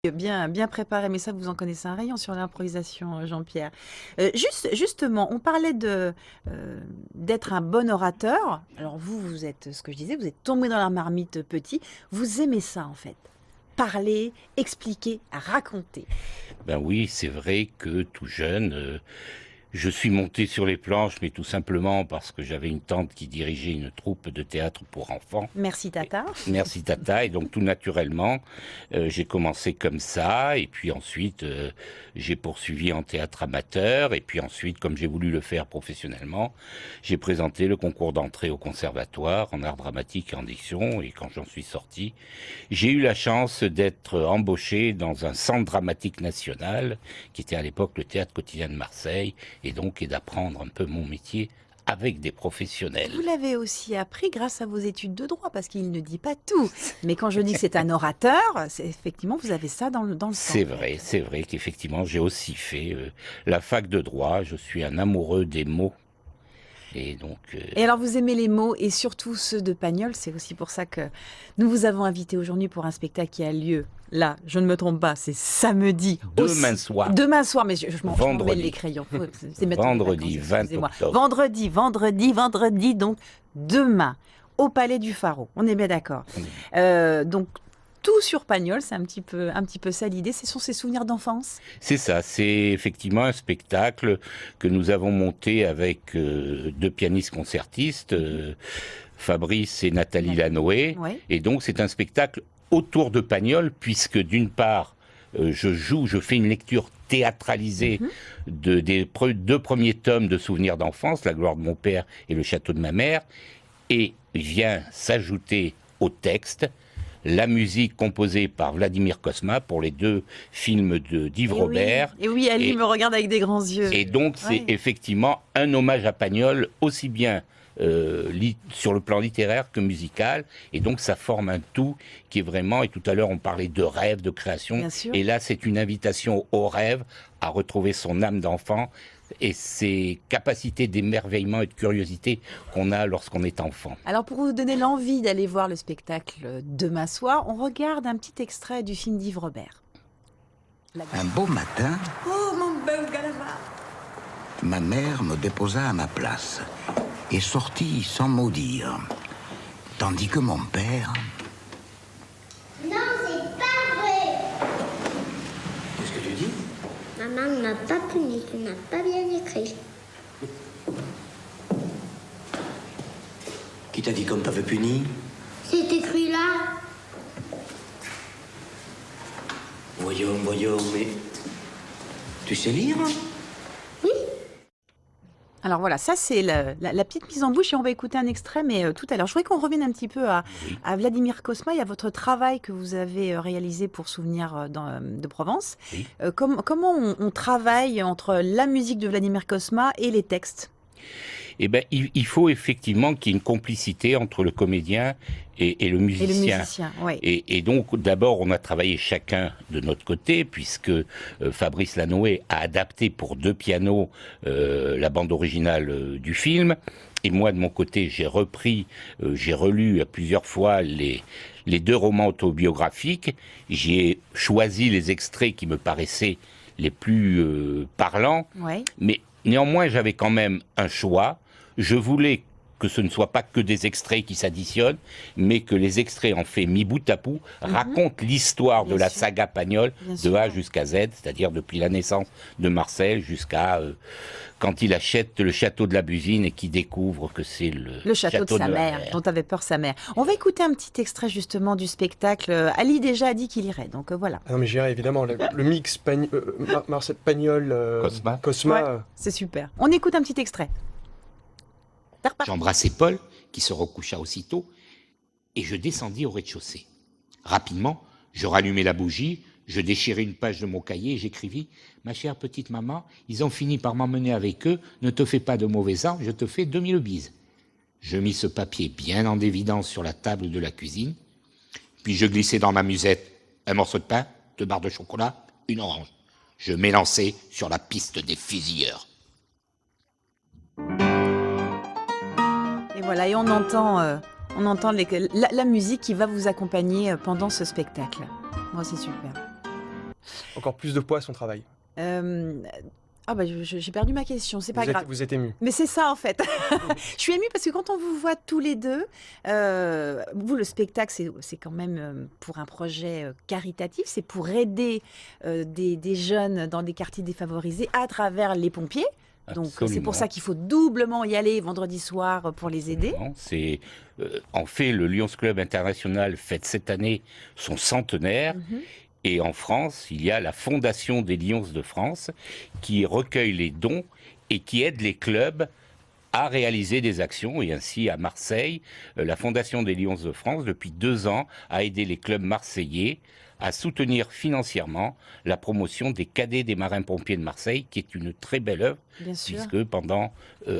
Bien préparé, mais ça, vous en connaissez un rayon sur l'improvisation, Jean-Pierre. Justement, on parlait d'être un bon orateur. Alors vous êtes, ce que je disais, vous êtes tombé dans la marmite petit. Vous aimez ça, en fait. Parler, expliquer, raconter. Ben oui, c'est vrai que tout jeune, je suis monté sur les planches, mais tout simplement parce que j'avais une tante qui dirigeait une troupe de théâtre pour enfants. Merci, Tata. Merci Tata, et donc tout naturellement, j'ai commencé comme ça, et puis ensuite j'ai poursuivi en théâtre amateur, et puis ensuite, comme j'ai voulu le faire professionnellement, j'ai présenté le concours d'entrée au conservatoire en art dramatique et en diction, et quand j'en suis sorti, j'ai eu la chance d'être embauché dans un centre dramatique national, qui était à l'époque le Théâtre Quotidien de Marseille, et d'apprendre un peu mon métier avec des professionnels. Vous l'avez aussi appris grâce à vos études de droit, parce qu'il ne dit pas tout. Mais quand je dis que c'est un orateur, c'est effectivement, vous avez ça dans le sang. C'est vrai qu'effectivement, j'ai aussi fait la fac de droit. Je suis un amoureux des mots. Et donc. Et alors, vous aimez les mots et surtout ceux de Pagnol. C'est aussi pour ça que nous vous avons invité aujourd'hui pour un spectacle qui a lieu. Là, je ne me trompe pas, c'est samedi. Demain soir. Demain soir, mais je m'en mêle les crayons. Vendredi 20 octobre. Vendredi, donc demain, au Palais du Pharaon. On est bien d'accord. Donc, tout sur Pagnol, c'est un petit peu ça l'idée. Ce sont ses souvenirs d'enfance. C'est ça, c'est effectivement un spectacle que nous avons monté avec deux pianistes concertistes, Fabrice et Nathalie Lanoé. Ouais. Et donc c'est un spectacle autour de Pagnol, puisque d'une part, je fais une lecture théâtralisée des deux premiers tomes de Souvenirs d'enfance, La gloire de mon père et Le château de ma mère, et vient s'ajouter au texte la musique composée par Vladimir Cosma pour les deux films d'Yves Robert. Et oui, Ali me regarde avec des grands yeux. Et donc, c'est effectivement un hommage à Pagnol, aussi bien sur le plan littéraire que musical. Et donc, ça forme un tout qui est vraiment... Et tout à l'heure, on parlait de rêve, de création. Et là, c'est une invitation au rêve, à retrouver son âme d'enfant et ces capacités d'émerveillement et de curiosité qu'on a lorsqu'on est enfant. Alors pour vous donner l'envie d'aller voir le spectacle demain soir, on regarde un petit extrait du film d'Yves Robert. Un beau matin, oh mon beau Galava, ma mère me déposa à ma place et sortit sans mot dire, tandis que mon père... Non, c'est pas vrai. Qu'est-ce que tu dis? Maman ne m'a pas puni, tu n'as pas bien écrit. Qui t'a dit qu'on t'avait puni? C'est écrit là. Voyons, mais... Tu sais lire? Oui. Alors voilà, ça c'est la petite mise en bouche et on va écouter un extrait, mais tout à l'heure. Je voudrais qu'on revienne un petit peu à Vladimir Cosma et à votre travail que vous avez réalisé pour Souvenirs de Provence. Oui. Comment on travaille entre la musique de Vladimir Cosma et les textes? Eh ben, il faut effectivement qu'il y ait une complicité entre le comédien et le musicien. Et le musicien, oui. Et donc, d'abord, on a travaillé chacun de notre côté, puisque Fabrice Lanoé a adapté pour deux pianos la bande originale du film. Et moi, de mon côté, j'ai repris, j'ai relu à plusieurs fois les deux romans autobiographiques. J'ai choisi les extraits qui me paraissaient les plus parlants. Ouais. Mais néanmoins, j'avais quand même un choix. Je voulais que ce ne soit pas que des extraits qui s'additionnent, mais que les extraits en fait mis bout à bout racontent l'histoire de la saga Pagnol de A jusqu'à Z, c'est-à-dire depuis la naissance de Marcel jusqu'à quand il achète le château de la Busine et qu'il découvre que c'est le château de sa mère, dont avait peur sa mère. On va écouter un petit extrait justement du spectacle. Ali déjà a dit qu'il irait, donc voilà. Non mais j'irai évidemment, le mix Marcel Pagnol, Cosma. Ouais, c'est super. On écoute un petit extrait. J'embrassai Paul, qui se recoucha aussitôt, et je descendis au rez-de-chaussée. Rapidement, je rallumai la bougie, je déchirai une page de mon cahier et j'écrivis « Ma chère petite maman, ils ont fini par m'emmener avec eux, ne te fais pas de mauvais ordre, je te fais 2000 bises. » Je mis ce papier bien en évidence sur la table de la cuisine, puis je glissai dans ma musette un morceau de pain, 2 barres de chocolat, une orange. Je m'élançai sur la piste des fusilleurs. Et voilà, et on entend la musique qui va vous accompagner pendant ce spectacle. Moi, c'est super. encore plus de poids à son travail. Ah bah j'ai perdu ma question, c'est pas grave. Vous êtes ému. Mais c'est ça en fait. Je suis émue parce que quand on vous voit tous les deux, vous le spectacle c'est quand même pour un projet caritatif, c'est pour aider des jeunes dans des quartiers défavorisés à travers les pompiers. Donc c'est pour ça qu'il faut doublement y aller vendredi soir pour les aider. En fait, le Lions Club International fête cette année son centenaire. Et en France, il y a la Fondation des Lions de France qui recueille les dons et qui aide les clubs à réaliser des actions. Et ainsi, à Marseille, la Fondation des Lions de France, depuis 2 ans, a aidé les clubs marseillais à soutenir financièrement la promotion des cadets des marins-pompiers de Marseille, qui est une très belle œuvre, puisque pendant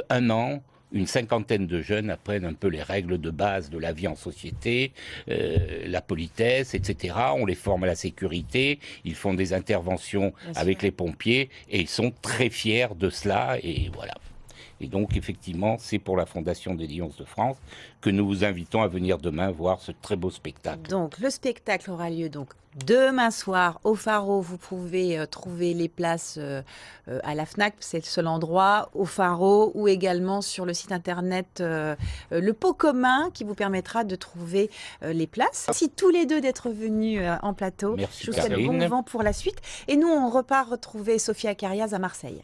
1 an, une 50aine de jeunes apprennent un peu les règles de base de la vie en société, la politesse, etc. On les forme à la sécurité, ils font des interventions avec les pompiers et ils sont très fiers de cela, et voilà. Et donc, effectivement, c'est pour la Fondation des Lions de France que nous vous invitons à venir demain voir ce très beau spectacle. Donc, le spectacle aura lieu donc demain soir au Pharo. Vous pouvez trouver les places à la FNAC, c'est le seul endroit, au Pharo, ou également sur le site internet Le Pot Commun, qui vous permettra de trouver les places. Merci tous les deux d'être venus en plateau. Merci, je vous souhaite bon vent pour la suite. Et nous, on repart retrouver Sophia Carias à Marseille.